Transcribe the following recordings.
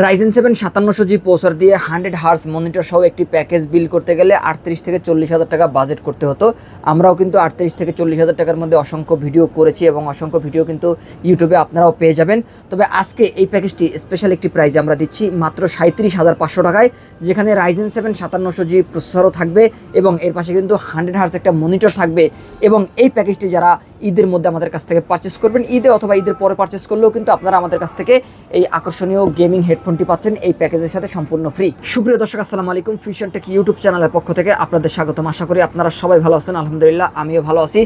Ryzen 7 5700G processor দিয়ে 100 hertz monitor সহ একটি প্যাকেজ বিল করতে গেলে 38 থেকে 40 হাজার টাকা বাজেট করতে হতো। আমরাও কিন্তু 38 থেকে 40 হাজার টাকার মধ্যে অসংখ্য ভিডিও করেছি এবং অসংখ্য ভিডিও কিন্তু ইউটিউবে আপনারাও পেয়ে যাবেন। তবে আজকে এই প্যাকেজটি স্পেশাল একটি প্রাইজে আমরা দিচ্ছি মাত্র 37,500 টাকায়, যেখানে রাইজেন 7 5700G প্রসেসরও থাকবে এবং এর পাশে কিন্তু 100 হার্জ একটা মনিটর থাকবে। এবং এই প্যাকেজটি যারা ঈদের মধ্যে আমাদের কাছ থেকে পারচেস করবেন, ঈদে অথবা ঈদের পরে পারচেস করলেও কিন্তু আপনারা আমাদের কাছ থেকে এই আকর্ষণীয় গেমিং হেডফোনটি পাচ্ছেন এই প্যাকেজের সাথে সম্পূর্ণ ফ্রি। সুপ্রিয় দর্শক, আসসালামু আলাইকুম। ফিউশন টেক ইউটিউব চ্যানেলের পক্ষ থেকে আপনাদের স্বাগতম। আশা করি আপনারা সবাই ভালো আছেন। আলহামদুলিল্লাহ, আমিও ভালো আছি।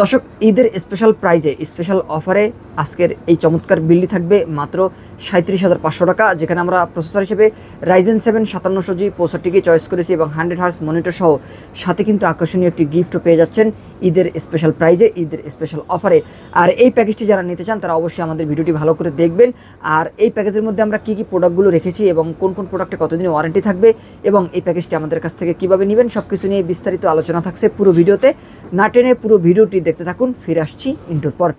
দর্শক, ঈদের স্পেশাল প্রাইজে স্পেশাল অফারে আজকের এই চমৎকার বিলটি থাকবে মাত্র 37,500 টাকা, যেখানে আমরা প্রসেসর হিসেবে রাইজেন 7 5700G প্রসেসরটিকে চয়েস করেছি এবং 100 হার্জ মনিটর সহ সাথে কিন্তু আকর্ষণীয় একটি গিফটও পেয়ে যাচ্ছেন ঈদের স্পেশাল প্রাইজে, ঈদের স্পেশাল অফারে। আর এই প্যাকেজটি যারা নিতে চান তারা অবশ্যই আমাদের ভিডিওটি ভালো করে দেখবেন। আর এই প্যাকেজের মধ্যে আমরা কী কী প্রোডাক্টগুলো রেখেছি এবং কোন কোন প্রোডাক্টে কতদিন ওয়ারেন্টি থাকবে এবং এই প্যাকেজটি আমাদের কাছ থেকে কীভাবে নেবেন সব কিছু নিয়ে বিস্তারিত আলোচনা থাকছে পুরো ভিডিওতে। না টেনে পুরো ভিডিওটি দেখতে থাকুন। ফিরে আসছি ইন্টুর পর।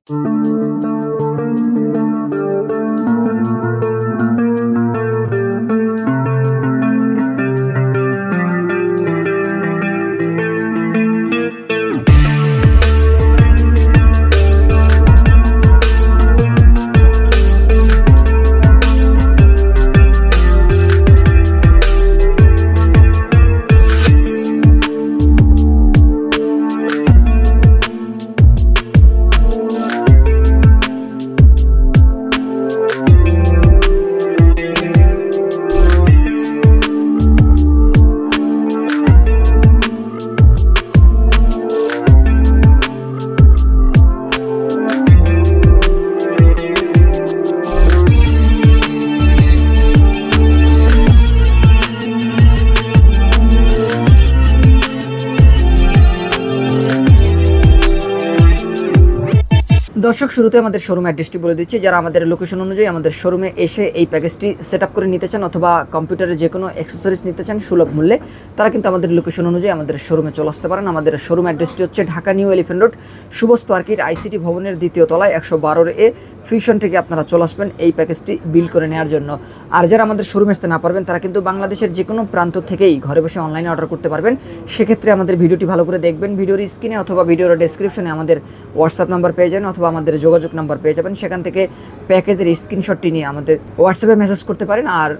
দর্শক, শুরুতে আমাদের শোরুম অ্যাড্রেসটি বলে দিচ্ছি। যারা আমাদের লোকেশন অনুযায়ী আমাদের শোরুমে এসে এই প্যাকেজটি সেট আপ করে নিতে চান অথবা কম্পিউটারে যে কোনো অ্যাক্সেসরিজ নিতে চান সুলভ মূল্যে, তারা কিন্তু আমাদের লোকেশন অনুযায়ী আমাদের শোরুমে চলে আসতে পারেন। আমাদের শোরুম অ্যাড্রেসটি হচ্ছে Dhaka new elephant road, Shubhastu orchid ICT ভবনের 2য় তলায় 112A। ফিউশন থেকে আপনারা চলে আসবেন এই প্যাকেজটি বিল করে নেওয়ার জন্য। আর যারা আমাদের শোরুমে আসতে না পারবেন তারা কিন্তু বাংলাদেশের যে কোনো প্রান্ত থেকেই ঘরে বসে অনলাইনে অর্ডার করতে পারবেন। সেক্ষেত্রে আমাদের ভিডিওটি ভালো করে দেখবেন। ভিডিওর স্ক্রিনে অথবা ভিডিওর ডেসক্রিপশনে আমাদের হোয়াটসঅ্যাপ নাম্বার পেয়ে যাবেন অথবা আমাদের যোগাযোগ নাম্বার পেয়ে যাবেন। সেখান থেকে প্যাকেজের স্ক্রিনশটটি নিয়ে আমাদের হোয়াটসঅ্যাপে মেসেজ করতে পারেন। আর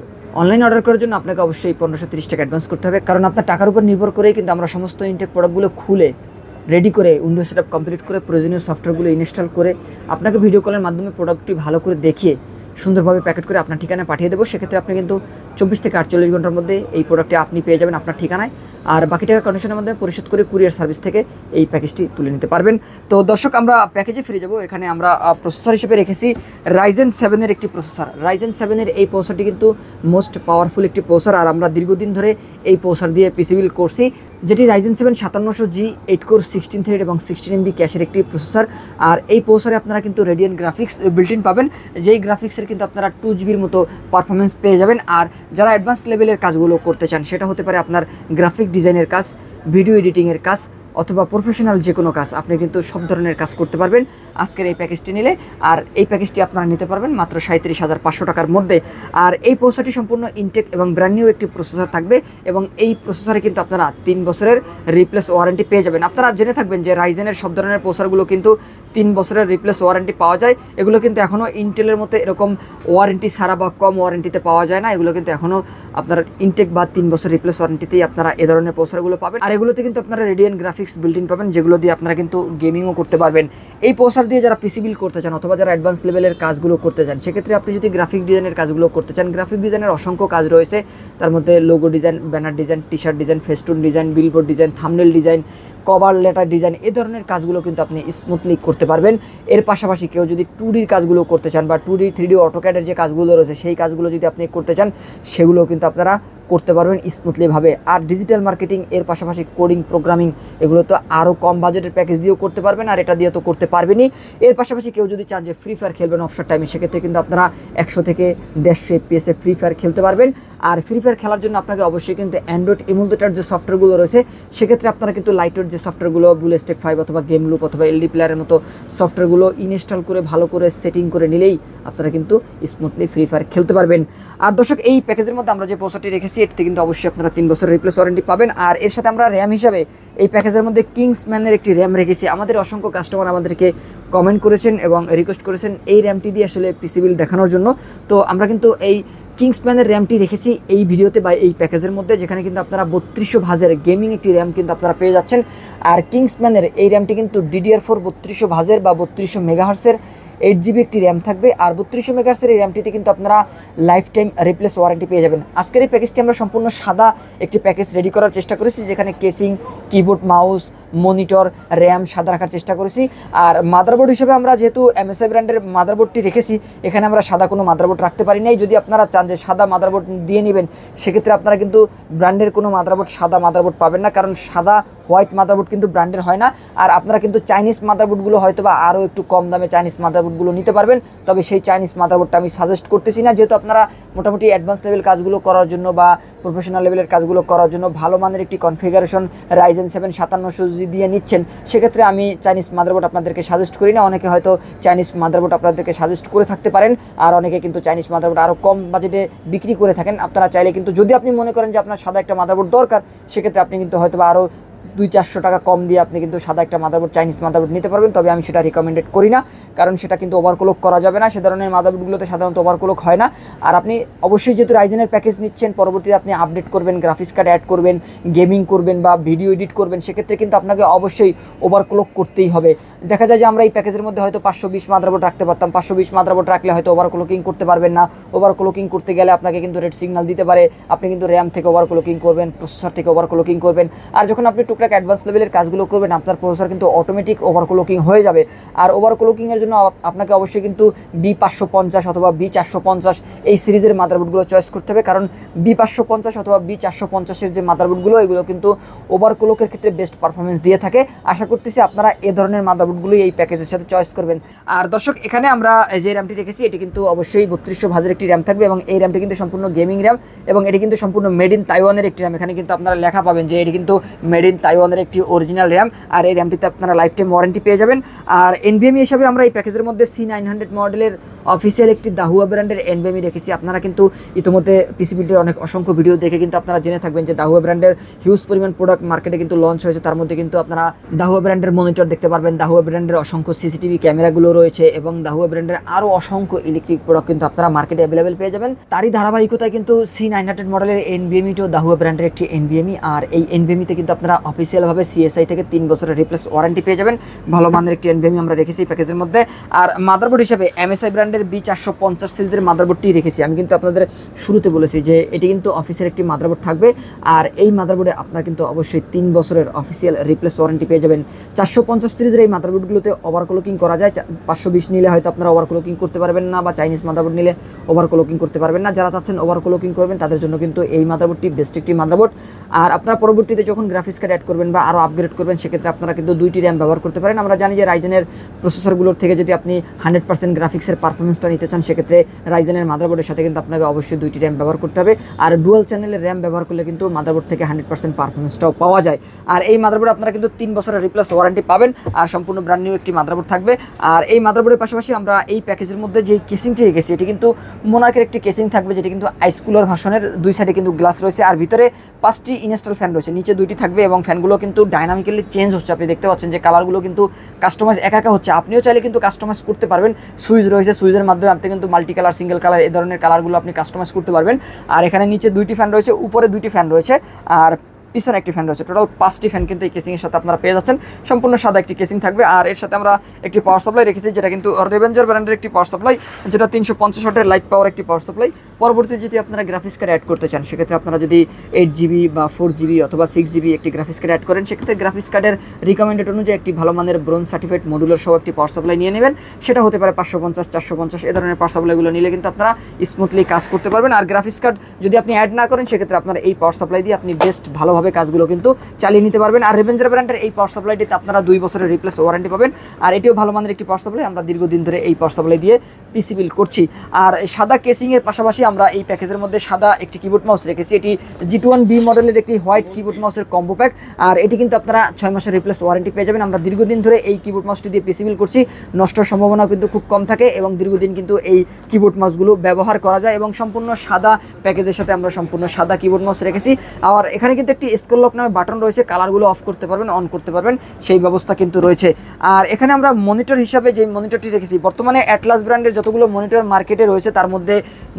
অনলাইন অর্ডার করার জন্য আপনাকে অবশ্যই 1530 টাকা অ্যাডভান্স করতে হবে, কারণ আপনার টাকার উপর নির্ভর করেই কিন্তু আমরা সমস্ত ইনটেক প্রোডাক্টগুলো খুলে রেডি করে উইন্ডোজ সেটআপ কমপ্লিট করে প্রয়োজনীয় সফটওয়্যারগুলো ইনস্টল করে আপনাকে ভিডিও কলের মাধ্যমে প্রোডাক্টটি ভালো করে দেখিয়ে সুন্দরভাবে প্যাকেট করে আপনার ঠিকানায় পাঠিয়ে দেবো। সেক্ষেত্রে আপনি কিন্তু 24 থেকে 48 ঘন্টার মধ্যে এই প্রোডাক্টটি আপনি পেয়ে যাবেন আপনার ঠিকানায়। আর বাকি টাকা কন্ডিশনের মধ্যে পরিশোধ করে কুরিয়ার সার্ভিস থেকে এই প্যাকেজটি তুলে নিতে পারবেন। তো দর্শক, আমরা প্যাকেজে ফিরে যাব। এখানে আমরা প্রসেসর হিসেবে রেখেছি রাইজেন 7 একটি প্রসেসর। রাইজেন 7 এই প্রসেসরটি কিন্তু মোস্ট পাওয়ারফুল একটি প্রসেসর। আর আমরা দীর্ঘদিন ধরে এই প্রসেসর দিয়ে পিসি বিল্ড করছি, যেটি রাইজেন 7 5700G 8 কোর 16 থ্রেড এবং 16 MB ক্যাশের একটি প্রসেসর। আর এই প্রসেসরে আপনারা কিন্তু রেডিয়ান গ্রাফিক্স বিল্ট ইন পাবেন, যেই গ্রাফিক্সের কিন্তু আপনারা 2GB'র মতো পারফরমেন্স পেয়ে যাবেন। আর যারা অ্যাডভান্স লেভেলের কাজগুলো করতে চান, সেটা হতে পারে আপনার গ্রাফিক ডিজাইনের কাজ, ভিডিও এডিটিংয়ের কাজ অথবা প্রফেশনাল যে কোনো কাজ, আপনি কিন্তু সব ধরনের কাজ করতে পারবেন আজকের এই প্যাকেজটি নিলে। আর এই প্যাকেজটি আপনারা নিতে পারবেন মাত্র 37,500 টাকার মধ্যে। আর এই প্রসেসরটি সম্পূর্ণ ইনটেক এবং ব্র্যান্ড নিউ একটি প্রসেসর থাকবে এবং এই প্রসেসরে কিন্তু আপনারা 3 বছরের রিপ্লেস ওয়ারেন্টি পেয়ে যাবেন। আপনারা জেনে থাকবেন যে রাইজেনের সব ধরনের প্রসেসরগুলো কিন্তু 3 বছরের রিপ্লেস ওয়ারেন্টি পাওয়া যায়। এগুলো কিন্তু এখনও ইন্টেলের মতো এরকম ওয়ারেন্টি ছাড়া বা কম ওয়ারেন্টিতে পাওয়া যায় না। এগুলো কিন্তু এখনও আপনার ইনটেক বা 3 বছর রিপ্লেস ওয়ারেন্টিতেই আপনারা এ ধরনের প্রসেসরগুলো পাবেন। আর এগুলোতে কিন্তু আপনারা রেডিয়ান গ্রাফিক্স বিল্ট ইন পাবেন, যেগুলো দিয়ে আপনারা কিন্তু গেমিংও করতে পারবেন। এই প্রসেসর দিয়ে যারা পিসি বিল্ড করতে চান অথবা যারা অ্যাডভান্স লেভেলের কাজগুলো করতে চান, সেক্ষেত্রে আপনি যদি গ্রাফিক ডিজাইনের কাজগুলো করতে চান, গ্রাফিক ডিজাইনের অসংখ্য কাজ রয়েছে। তার মধ্যে logo design, banner design, T shirt design, festoon design, billboard design, thumbnail design, cover letter design, এই ধরনের কাজগুলো কিন্তু আপনি স্মুথলি করতে পারবেন। এর পাশাপাশি কেউ যদি 2Dর কাজগুলো করতে চান বা 2D 3D অটোক্যাডের যে কাজগুলো রয়েছে সেই কাজগুলো যদি আপনি করতে চান, সেগুলো কিন্তু আপনারা করতে পারবেন স্মুথলিভাবে। আর ডিজিটাল মার্কেটিং এর পাশাপাশি কোডিং প্রোগ্রামিং এগুলো তো আরও কম বাজেটের প্যাকেজ দিয়েও করতে পারবেন, আর এটা দিয়ে তো করতে পারবেনই। এর পাশাপাশি কেউ যদি চান যে ফ্রি ফায়ার খেলবেন অবসর টাইমে, সেক্ষেত্রে কিন্তু আপনারা 100 থেকে 150 FPS ফ্রি ফায়ার খেলতে পারবেন। আর ফ্রি ফায়ার খেলার জন্য আপনাকে অবশ্যই কিন্তু অ্যান্ড্রয়েড ইমুলেটর যে সফটওয়্যারগুলো রয়েছে, সেক্ষেত্রে আপনারা কিন্তু লাইটওয়েট যে সফটওয়্যারগুলো বুলস্টেক 5 অথবা গেম লুপ অথবা এলডি প্লেয়ারের মতো সফটওয়্যারগুলো ইনস্টল করে ভালো করে সেটিং করে নিলেই আপনারা কিন্তু স্মুথলি ফ্রি ফায়ার খেলতে পারবেন। আর দর্শক, এই প্যাকেজের মধ্যে আমরা যে প্রসেসরটি রেখেছি এতে কিন্তু অবশ্যই আপনারা 3 বছরের রিপ্লেস ওয়ারেন্টি পাবেন। আর এর সাথে আমরা র্যাম হিসাবে এই প্যাকেজের মধ্যে কিংসম্যানের একটি র্যাম রেখেছি। আমাদের অসংখ্য কাস্টমার আমাদেরকে কমেন্ট করেছেন এবং রিকোয়েস্ট করেছেন এই র্যামটি দিয়ে আসলে পিসি বিল্ড দেখানোর জন্য। তো আমরা কিন্তু এই কিংসম্যানের র্যামটি রেখেছি এই ভিডিওতে বা এই প্যাকেজের মধ্যে, যেখানে কিন্তু আপনারা 3200 ভাজের গেমিং একটি র্যাম কিন্তু আপনারা পেয়ে যাচ্ছেন। আর কিংসম্যানের এই র্যামটি কিন্তু DDR4 3200 ভাজের বা 3200 মেগাহার্সের 8GB একটি র্যাম থাকবে। আর 3200 মেগাহার্সের এই র্যামটিতে কিন্তু আপনারা লাইফ টাইম রিপ্লেস ওয়ারেন্টি পেয়ে যাবেন। আজকের এই প্যাকেজটি আমরা সম্পূর্ণ সাদা একটি প্যাকেজ রেডি করার চেষ্টা করেছি, যেখানে casing, keyboard, mouse, monitor, RAM সাদা রাখার চেষ্টা করেছি। আর মাদারবোর্ড হিসেবে আমরা যেহেতু MSI ব্র্যান্ডের মাদারবোর্ডটি রেখেছি, এখানে আমরা সাদা কোনো মাদারবোর্ড রাখতে পারি নাই। যদি আপনারা চান যে সাদা মাদারবোর্ড দিয়ে নেবেন, সেক্ষেত্রে আপনারা কিন্তু ব্র্যান্ডের কোনো মাদারবোর্ড সাদা মাদারবোর্ড পাবেন না, কারণ সাদা হোয়াইট মাদারবোর্ড কিন্তু ব্র্যান্ডের হয় না। আর আপনারা কিন্তু চাইনিজ মাদারবোর্ডগুলো হয়তো বা আরও একটু কম দামে চাইনিজ মাদারবোর্ডগুলো নিতে পারবেন, তবে সেই চাইনিজ মাদারবোর্ডটা আমি সাজেস্ট করতেছি না, যেহেতু আপনারা মোটামুটি অ্যাডভান্স লেভেল কাজগুলো করার জন্য বা প্রফেশনাল লেভেলের কাজগুলো করার জন্য ভালো মানের একটি কনফিগারেশন Ryzen 7 5700 দিয়ে নিচ্ছেন, সেক্ষেত্রে আমি চাইনিজ মাদারবোর্ড আপনাদেরকে সাজেস্ট করি না। অনেকে হয়তো চাইনিজ মাদারবোর্ড আপনাদেরকে সাজেস্ট করে থাকতে পারেন, আর অনেকে কিন্তু চাইনিজ মাদারবোর্ড আরও কম বাজেটে বিক্রি করে থাকেন। আপনারা চাইলে কিন্তু, যদি আপনি মনে করেন যে আপনার সাদা একটা মাদারবোর্ড দরকার, সেক্ষেত্রে আপনি কিন্তু হয়তো বা আরও 200-400 টাকা কম দিয়ে আপনি কিন্তু সাদা একটা মাদারবোর্ড চাইনিজ মাদারবোর্ড নিতে পারবেন। তবে আমি সেটা রিকমেন্ডেড করি না, কারণ সেটা কিন্তু ওভারক্লক করা যাবে না। সে ধরনের মাদারবোর্ডগুলোতে সাধারণত ওভারক্লক হয় না। আর আপনি অবশ্যই যেহেতু রাইজেনের প্যাকেজ নিচ্ছেন, পরবর্তীতে আপনি আপডেট করবেন, গ্রাফিক্স কার্ড অ্যাড করবেন, গেমিং করবেন বা ভিডিও এডিট করবেন, সেক্ষেত্রে কিন্তু আপনাকে অবশ্যই ওভারক্লক করতেই হবে। দেখা যায় যে আমরা এই প্যাকেজের মধ্যে হয়তো 520 মাদারবোর্ড রাখতে পারতাম, 520 মাদারবোর্ড রাখলে হয়তো ওভারক্লকিং করতে পারবেন না। ওভারক্লকিং করতে গেলে আপনাকে কিন্তু রেড সিগন্যাল দিতে পারে, আপনি কিন্তু র্যাম থেকে ওভারক্লকিং করবেন, প্রসেসর থেকে ওভারক্লকিং করবেন। আর যখন আপনি টুকটাক অ্যাডভান্স লেভেলের কাজগুলো করবেন, আপনার প্রসেসর কিন্তু অটোমেটিক ওভারক্লকিং হয়ে যাবে। আর ওভারক্লকিংয়ের জন্য আপনাকে অবশ্যই কিন্তু B550 অথবা B450 এই সিরিজের মাদারবোর্ডগুলো চয়েস করতে হবে, কারণ B550 অথবা B450-এর যে মাদারবোর্ডগুলো, এগুলো কিন্তু ওভারক্লকের ক্ষেত্রে বেস্ট পারফরমেন্স দিয়ে থাকে। আশা করতেছি আপনারা এ ধরনের মাদারবোর্ডগুলোই এই প্যাকেজের সাথে চয়েস করবেন। আর দর্শক, এখানে আমরা যে র্যামটি রেখেছি এটি কিন্তু অবশ্যই 3200 ভাজের একটি র্যাম থাকবে, এবং এই র্যামটি কিন্তু সম্পূর্ণ গেমিং র্যাম, এবং এটি কিন্তু সম্পূর্ণ মেড ইন তাইওয়ানের একটি র্যাম। এখানে কিন্তু আপনারা লেখা পাবেন যে এটি কিন্তু মেড ইন তাইওয়ানের একটি অরিজিনাল র্যাম। আর এই র্যামটিতে আপনারা লাইফ টাইম ওয়ারেন্টি পেয়ে যাবেন। আর NVMe হিসাবে আমরা এই প্যাকেজের মধ্যে C900 মডেলের অফিসিয়াল একটি দাহুয়া ব্র্যান্ডের NVMe রেখেছি। আপনারা কিন্তু ইতিমধ্যে পিসি বিল্ডের অসংখ্য ভিডিও দেখে কিন্তু আপনারা জেনে থাকবেন যে দাহুয়া ব্র্যান্ডের হিউজ পরিমাণ প্রোডাক্ট মার্কেটে কিন্তু লঞ্চ হয়েছে। তার মধ্যে কিন্তু আপনারা দাহুয়া ব্র্যান্ডের মনিটর দেখতে পারবেন, দাহুয়া ব্র্যান্ডের অসংখ্য CCTV ক্যামেরাগুলো রয়েছে, এবং দাহুয়া ব্র্যান্ডের আরও অসংখ্য ইলেকট্রিক প্রোডাক্ট কিন্তু আপনারা মার্কেটে অ্যাভেলেবেল পেয়ে যাবেন। তারই ধারাবাহিকতায় কিন্তু C900 মডেলের NVMe টো দাহুয়া ব্র্যান্ডের একটি NVMe। আর এই NVMe-তে কিন্তু আপনারা অফিসিয়ালভাবে CSI থেকে 3 বছরের রিপ্লেস ওয়ারেন্টি পেয়ে যাবেন। ভালো মানের একটি NVMe আমরা রেখেছি প্যাকেজের মধ্যে। আর মাদারবোর্ড হিসাবে MSI ব্র্যান্ডের B450 সিরিজের মাদারবোর্ডটি রেখেছি। আমি কিন্তু আপনাদের শুরুতে বলেছি যে এটি কিন্তু অফিসের একটি মাদারবোর্ড থাকবে, আর এই মাদারবোর্ডে আপনারা কিন্তু অবশ্যই 3 বছরের অফিসিয়াল রিপ্লেস ওয়ারেন্টি পেয়ে যাবেন। 450 সিরিজের এই মাদারবোর্ডগুলোতে ওভারক্লকিং করা যায়। 520 নিলে হয়তো আপনারা ওভারক্লকিং করতে পারবেন না, বা চাইনিজ মাদারবোর্ড নিলে ওভারক্লকিং করতে পারবেন না। যারা চাচ্ছেন ওভারক্লকিং করবেন, তাদের জন্য কিন্তু এই মাদারবোর্ডটি বেস্ট একটি মাদারবোর্ড। আর আপনারা পরবর্তীতে যখন গ্রাফিক্স কার্ড অ্যাড করবেন বা আরও আপগ্রেড করবেন, সেক্ষেত্রে আপনারা কিন্তু 2টি র্যাম ব্যবহার করতে পারেন। আমরা জানি যে রাইজেনের প্রসেসরগুলোর থেকে যদি আপনি 100% গ্রাফিক্সের পারফরমেন্সটা নিতে চান, সেক্ষেত্রে রাইজেনের মাদারবোর্ডের সাথে কিন্তু আপনাকে অবশ্যই 2টি র্যাম ব্যবহার করতে হবে। আর ডুয়াল চ্যানেলের র্যাম ব্যবহার করলে কিন্তু মাদারবোর্ড থেকে 100% পারফরমেন্সটাও পাওয়া যায়। আর এই মাদারবোর্ডে আপনারা কিন্তু 3 বছরের রিপ্লেস ওয়ারেন্টি পাবেন, আর সম্পূর্ণ ব্র্যান্ড নিউ একটি মাদারবোর্ড থাকবে। আর এই মাদারবোর্ডের পাশাপাশি আমরা এই প্যাকেজের মধ্যে যে কেসিংটি রেখেছি, এটি কিন্তু মোনার্কের একটি কেসিং থাকবে, যেটি কিন্তু আইসকুলার ভার্সনের। 2 সাইডে কিন্তু গ্লাস রয়েছে, আর ভিতরে 5টি ইনস্টল ফ্যান রয়েছে, নিচে 2টি থাকবে, এবং ফ্যানগুলো কিন্তু ডাইনামিক্যালি চেঞ্জ হচ্ছে। আপনি দেখতে পাচ্ছেন যে কালারগুলো কিন্তু কাস্টমাইজ একা হচ্ছে। আপনিও চাইলে কিন্তু কাস্টমাইজ করতে পারবেন। সুইচ রয়েছে, সুইচের মাধ্যমে আপনি কিন্তু মাল্টি কালার, সিঙ্গেল কালার এই ধরনের কালারগুলো আপনি কাস্টমাইজ করতে পারবেন। আর এখানে নিচে 2টি ফ্যান রয়েছে, উপরে 2টি ফ্যান রয়েছে। আর পিছনে একটি ফ্যান রয়েছে। টোটাল 5টি ফ্যান কিন্তু এই কেসিংয়ের সাথে আপনারা পেয়ে যাচ্ছেন। সম্পূর্ণ সাদা একটি কেসিং থাকবে। আর এর সাথে আমরা একটি পাওয়ার সাপ্লাই রেখেছি, যেটা কিন্তু রেভেঞ্জার ব্র্যান্ডের একটি পাওয়ার সাপ্লাই, যেটা 350 ওয়াটের লাইট পাওয়ার একটি পাওয়ার সাপ্লাই। পরবর্তীতে যদি আপনারা গ্রাফিক্স কার্ড অ্যাড করতে চান, সেক্ষেত্রে আপনারা যদি 8GB বা 4GB অথবা 6GB একটি গ্রাফিক্স কার্ড অ্যাড করেন, সেক্ষেত্রে গ্রাফিক্স কার্ডের রিকমেন্ডেড অনুযায়ী একটি ভালো মানের ব্রোঞ্জ সার্টিফাইড মডুলার সহ একটি পাওয়ার সাপ্লাই নিয়ে নেবেন। সেটা হতে পারে 550, 450 এ ধরনের পাওয়ার সাপ্লাইগুলো নিলে কিন্তু আপনারা স্মুথলি কাজ করতে পারবেন। আর গ্রাফিক্স কার্ড যদি আপনি অ্যাড না করেন, সেক্ষেত্রে আপনারা এই পাওয়ার সাপ্লাই দিয়ে আপনি বেস্ট ভালোভাবে কাজগুলো কিন্তু চালিয়ে নিতে পারবেন। আর রেভেঞ্জার ব্র্যান্ডের এই পাওয়ার সাপ্লাইটিতে আপনারা 2 বছরের রিপ্লেস ওয়ারেন্টি পাবেন। আর এটিও ভালো মানের একটি পাওয়ার সাপ্লাই। আমরা দীর্ঘদিন ধরে এই পাওয়ার সাপ্লাই দিয়ে পিসি বিল্ড করছি। আর সাদা কেসিংয়ের পাশাপাশি আমরা এই প্যাকেজের মধ্যে সাদা একটি কিবোর্ড মাউস রেখেছি। এটি G21B মডেলের একটি হোয়াইট কিবোর্ড মাউসের কম্বো প্যাক। আর এটি কিন্তু আপনারা 6 মাসের রিপ্লেস ওয়ারেন্টি পেয়ে যাবেন। আমরা দীর্ঘদিন ধরে এই কিবোর্ড মাউসটি দিয়ে পিসি বিল্ড করছি। নষ্টের সম্ভাবনা কিন্তু খুব কম থাকে এবং দীর্ঘদিন কিন্তু এই কিবোর্ড মাউসগুলো ব্যবহার করা যায়। এবং সম্পূর্ণ সাদা প্যাকেজের সাথে আমরা সম্পূর্ণ সাদা কিবোর্ড মাউস রেখেছি। আর এখানে কিন্তু একটি স্ক্রল লক নামে বাটন রয়েছে, কালারগুলো অফ করতে পারবেন, অন করতে পারবেন, সেই ব্যবস্থা কিন্তু রয়েছে। আর এখানে আমরা মনিটর হিসাবে যে মনিটরটি রেখেছি, বর্তমানে অ্যাটলাস ব্র্যান্ডের যতগুলো মনিটর মার্কেটে রয়েছে, তার মধ্যে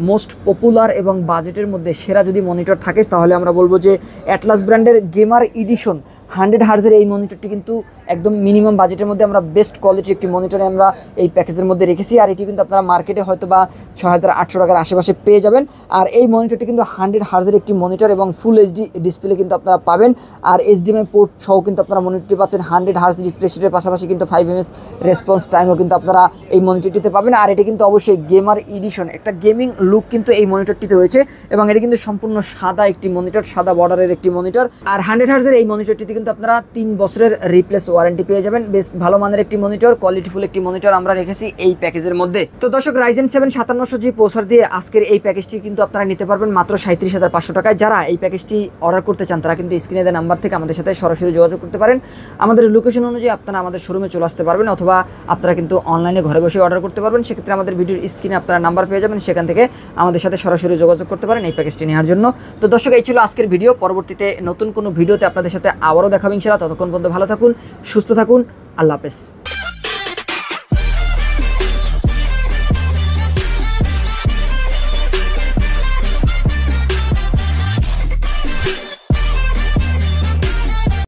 মোস্ট পপুলার এবং বাজেটের মধ্যে সেরা যদি মনিটর থাকে, তাহলে আমরা বলবো যে অ্যাটলাস ব্র্যান্ডের গেমার এডিশন 100 হার্জের এই মনিটরটি কিন্তু একদম মিনিমাম বাজেটের মধ্যে আমরা বেস্ট কোয়ালিটির একটি মনিটরে আমরা এই প্যাকেজের মধ্যে রেখেছি। আর এটি কিন্তু আপনারা মার্কেটে হয়তো বা 6800 টাকার আশেপাশে পেয়ে যাবেন। আর এই মনিটরটি কিন্তু 100 হার্জের একটি মনিটর এবং ফুল এইচডি ডিসপ্লে কিন্তু আপনারা পাবেন। আর HDMI পোর্ট সহ কিন্তু আপনারা মনিটরটি পাচ্ছেন। 100 হার্জ রিফ্রেশ রেটের পাশাপাশি কিন্তু 5 ms রেসপন্স টাইমও কিন্তু আপনারা এই মনিটরটিতে পাবেন। আর এটি কিন্তু অবশ্যই গেমার এডিশন, একটা গেমিং লুক কিন্তু এই মনিটরটিতে হয়েছে। এবং এটি কিন্তু সম্পূর্ণ সাদা একটি মনিটর, সাদা বর্ডারের একটি মনিটর। আর 100 হার্জের এই মনিটরটিতে কিন্তু আপনারা 3 বছরের রিপ্লেস ওয়ারেন্টি পেয়ে যাবেন। বেশ ভালো মানের একটি মনিটর, কোয়ালিটিফুল একটি মনিটর আমরা রেখেছি এই প্যাকেজের মধ্যে। তো দর্শক, Ryzen 7 5700G প্রসেসর দিয়ে আজকের এই প্যাকেজটি কিন্তু আপনারা নিতে পারবেন মাত্র 37,500 টাকায়। যারা এই প্যাকেজটি অর্ডার করতে চান, তারা কিন্তু স্ক্রিনে দেওয়া নাম্বার থেকে আমাদের সাথে সরাসরি যোগাযোগ করতে পারেন। আমাদের লোকেশন অনুযায়ী আপনারা আমাদের শোরুমে চলে আসতে পারবেন, অথবা আপনারা কিন্তু অনলাইনে ঘরে বসে অর্ডার করতে পারবেন। সেক্ষেত্রে আমাদের ভিডিওর স্ক্রিনে আপনারা নাম্বার পেয়ে যাবেন, সেখান থেকে আমাদের সাথে সরাসরি যোগাযোগ করতে পারেন এই প্যাকেজটি নেওয়ার জন্য। তো দর্শক, এই ছিল আজকের ভিডিও। পরবর্তীতে নতুন কোনো ভিডিওতে আপনাদের সাথে আবারও দেখাবো ইনশাআল্লাহ। ততক্ষণ পর্যন্ত ভালো থাকুন, সুস্থ থাকুন, আল্লাহ হাফেজ।